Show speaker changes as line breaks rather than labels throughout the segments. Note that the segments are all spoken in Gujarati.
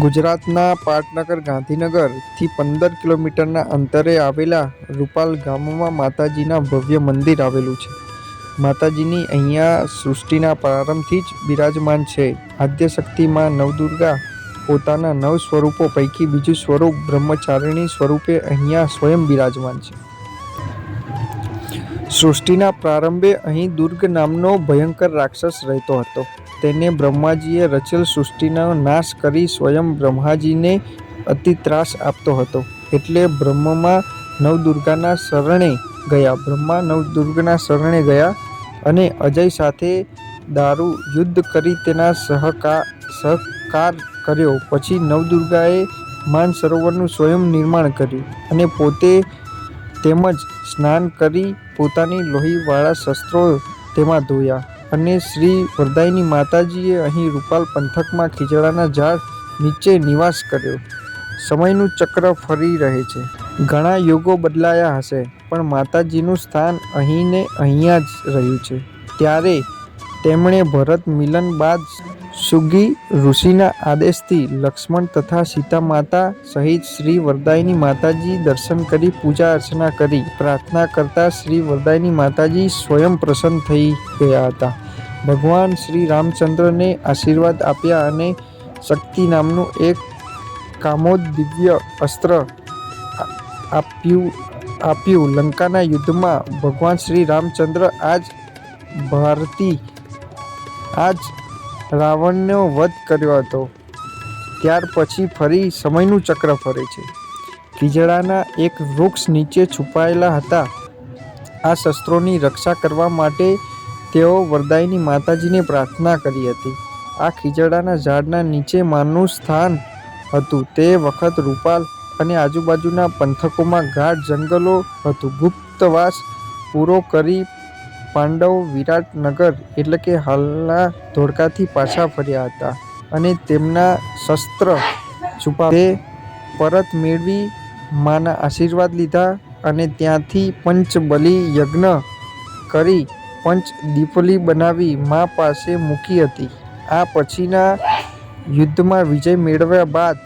ગુજરાતના પાટનગર ગાંધીનગરથી 15 કિલોમીટરના અંતરે આવેલા રૂપાલ ગામમાં માતાજીના ભવ્ય મંદિર આવેલું છે. માતાજીની અહીંયા સૃષ્ટિના પ્રારંભથી જ બિરાજમાન છે. આદ્યશક્તિ માં નવદુર્ગા પોતાના 9 સ્વરૂપો પૈકી બીજું સ્વરૂપ બ્રહ્મચારિણી સ્વરૂપે અહીંયા સ્વયં બિરાજમાન છે. સૃષ્ટિના પ્રારંભે અહીં દુર્ગ નામનો ભયંકર રાક્ષસ રહેતો હતો. તેને બ્રહ્માજીએ રચેલ સૃષ્ટિનો નાશ કરી સ્વયં બ્રહ્માજીને અતિ ત્રાસ આપતો હતો. એટલે બ્રહ્મા નવદુર્ગાના શરણે ગયા અને અજય સાથે દારૂ યુદ્ધ કરી તેના સહકાર કર્યો. પછી નવદુર્ગાએ માનસરોવરનું સ્વયં નિર્માણ કર્યું અને પોતે તેમજ સ્નાન કરી પોતાની લોહીવાળા શસ્ત્રો તેમાં ધોયા. અને શ્રી વરદાયિની માતાજીએ અહીં રૂપાલ પંથકમાં ખીજડાના ઝાડ નીચે નિવાસ કર્યો. સમયનું ચક્ર ફરી રહે છે. ઘણા યુગો બદલાયા હશે, પણ માતાજીનું સ્થાન અહીં ને અહીંયા જ રહ્યું છે. ત્યારે તેમણે ભરત મિલન બાદ સુગી ઋષિના આદેશથી લક્ષ્મણ તથા સીતા માતા સહિત શ્રી વરદાયિની માતાજી દર્શન કરી પૂજા અર્ચના કરી. પ્રાર્થના કરતા શ્રી વરદાયિની માતાજી સ્વયં પ્રસન્ન થઈ ગયા હતા. ભગવાન શ્રી રામચંદ્રને આશીર્વાદ આપ્યા અને શક્તિ નામનું એક કામોદ દિવ્ય અસ્ત્ર આપ્યું. લંકાના યુદ્ધમાં ભગવાન શ્રી રામચંદ્ર આજ રાવણનો વધ કર્યો હતો. ત્યાર પછી ફરી સમયનું ચક્ર ફરે છે. ખીજડાના એક વૃક્ષ નીચે છુપાયેલા હતા. આ શસ્ત્રોની રક્ષા કરવા માટે તેઓ વરદાયિની માતાજીને પ્રાર્થના કરી હતી. આ ખીજડાના ઝાડના નીચે માનું સ્થાન હતું. તે વખત રૂપાલ અને આજુબાજુના પંથકોમાં ગાઢ જંગલો હતું. ગુપ્તવાસ પૂરો કરી પાંડવો વિરાટનગર એટલે કે હાલના ધોળકાથી પાછા ફર્યા હતા અને તેમના શસ્ત્ર છુપાવ્યા. તે પરત મેળવી માના આશીર્વાદ લીધા અને ત્યાંથી પંચબલી યજ્ઞ કરી પંચદીપલી બનાવી મા પાસે મૂકી હતી. આ પછીના યુદ્ધમાં વિજય મેળવ્યા બાદ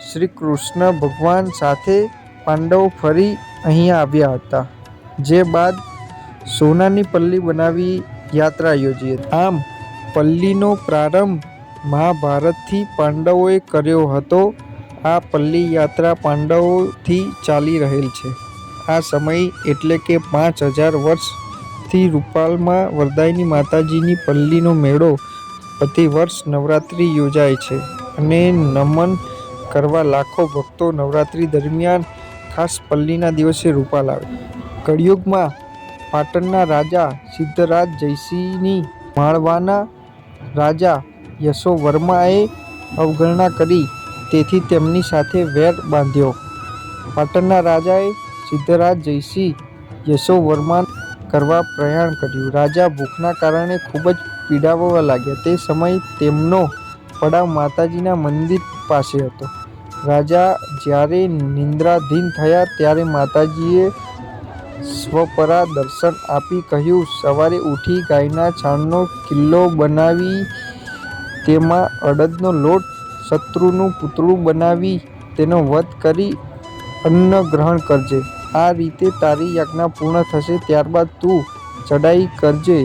શ્રી કૃષ્ણ ભગવાન સાથે પાંડવો ફરી અહીંયા આવ્યા હતા. જે બાદ સોનાની પલ્લી બનાવી યાત્રા યોજી હતી. આમ પલ્લીનો પ્રારંભ મહાભારતથી પાંડવોએ કર્યો હતો. આ પલ્લી યાત્રા પાંડવોથી ચાલી રહેલ છે. આ સમય એટલે કે 5000 વર્ષથી રૂપાલમાં વરદાયિની માતાજીની પલ્લીનો મેળો પ્રતિ વર્ષ નવરાત્રિ યોજાય છે અને નમન કરવા લાખો ભક્તો નવરાત્રિ દરમિયાન ખાસ પલ્લીના દિવસે રૂપાલ આવે. કળિયુગમાં પાટણના રાજા સિદ્ધરાજ જયસિંહની માળવાના રાજા યશોવર્માએ અવગણના કરી. તેથી તેમની સાથે વેર બાંધ્યો. પાટણના રાજાએ સિદ્ધરાજ જયસિંહ યશોવર્માન કરવા પ્રયાણ કર્યું. રાજા ભૂખના કારણે ખૂબ જ પીડાવવા લાગ્યા. તે સમયે તેમનો પડાવ માતાજીના મંદિર પાસે હતો. રાજા જ્યારે નિંદ્રાધીન થયા ત્યારે માતાજીએ સ્વપરા દર્શન આપી કહ્યું, સવારે ઉઠી ગાયના છાણનો કિલ્લો બનાવી તેમાં અડદનો લોટ, શત્રુનું પૂતળું બનાવી તેનો વધ કરી અન્ન ગ્રહણ કરજે. આ રીતે તારી યાજ્ઞા પૂર્ણ થશે. ત્યારબાદ તું ચડાઈ કરજે.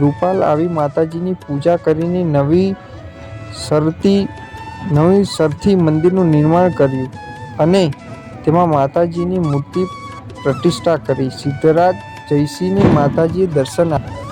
રૂપાલ આવી માતાજીની પૂજા કરીને નવી સરથી મંદિરનું નિર્માણ કર્યું અને તેમાં માતાજીની મૂર્તિ પ્રતિષ્ઠા કરી. સિદ્ધરાજ જયસિંહને માતાજીએ દર્શન આપ્યા.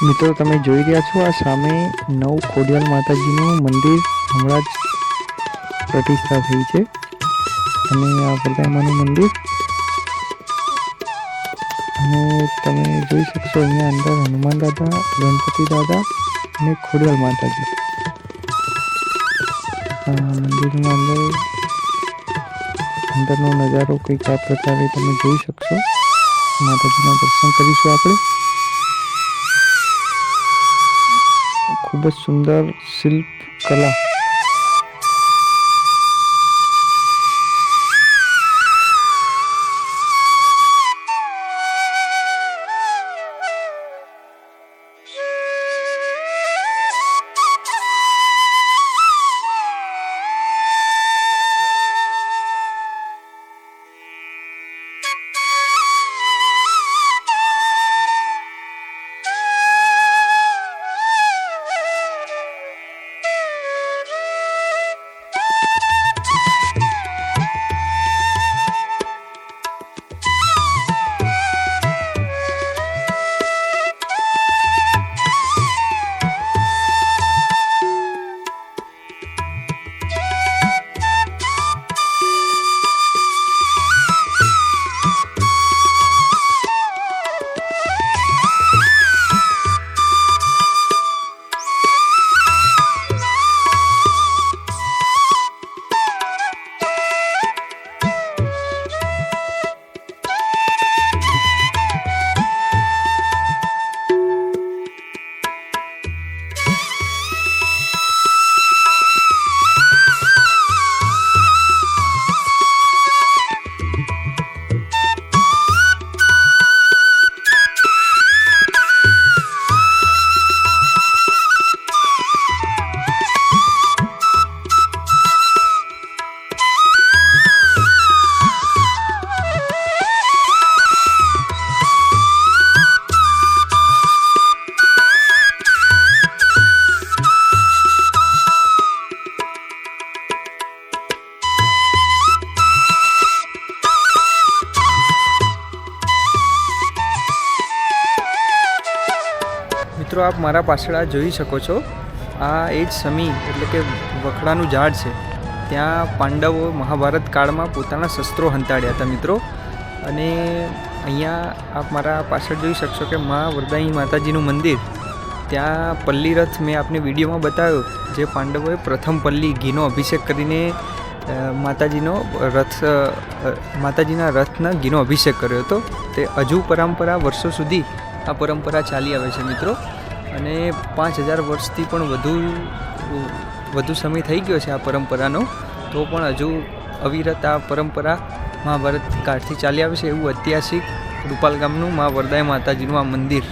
મિત્રો, તમે જોઈ રહ્યા છો આ સામે નવ ખોડિયાલ માતાજીનું મંદિર હમણાં જ પ્રતિષ્ઠા થઈ છે અને આ વરદાયમાનું મંદિર અને તમે જોઈ શકશો અહીંયા અંદર હનુમાન દાદા, ગણપતિ દાદા અને ખોડિયાલ માતાજી. મંદિરના અંદરનો નજારો કંઈક આ પ્રકારે તમે જોઈ શકશો. માતાજીના દર્શન કરીશું આપણે. ખૂબ જ સુંદર શિલ્પ કલા. મિત્રો, આપ મારા પાછળ આ જોઈ શકો છો. આ એ જ સમી એટલે કે વખડાનું ઝાડ છે. ત્યાં પાંડવો મહાભારત કાળમાં પોતાના શસ્ત્રો હંતાડ્યા હતા મિત્રો. અને અહીંયા આપ મારા પાછળ જોઈ શકશો કે મા વરદાયી માતાજીનું મંદિર. ત્યાં પલ્લી રથ મેં આપને વિડીયોમાં બતાવ્યો, જે પાંડવોએ પ્રથમ પલ્લી ઘીનો અભિષેક કરીને માતાજીના રથના ઘીનો અભિષેક કર્યો હતો. તે હજુ પરંપરા વર્ષો સુધી આ પરંપરા ચાલી આવે છે મિત્રો. અને 5000 વર્ષથી પણ વધુ સમય થઈ ગયો છે આ પરંપરાનો, તો પણ હજુ અવિરત આ પરંપરા મહાભારત કાળથી ચાલી આવે છે. એવું ઐતિહાસિક રૂપાલ ગામનું મા વરદાયી માતાજીનું આ મંદિર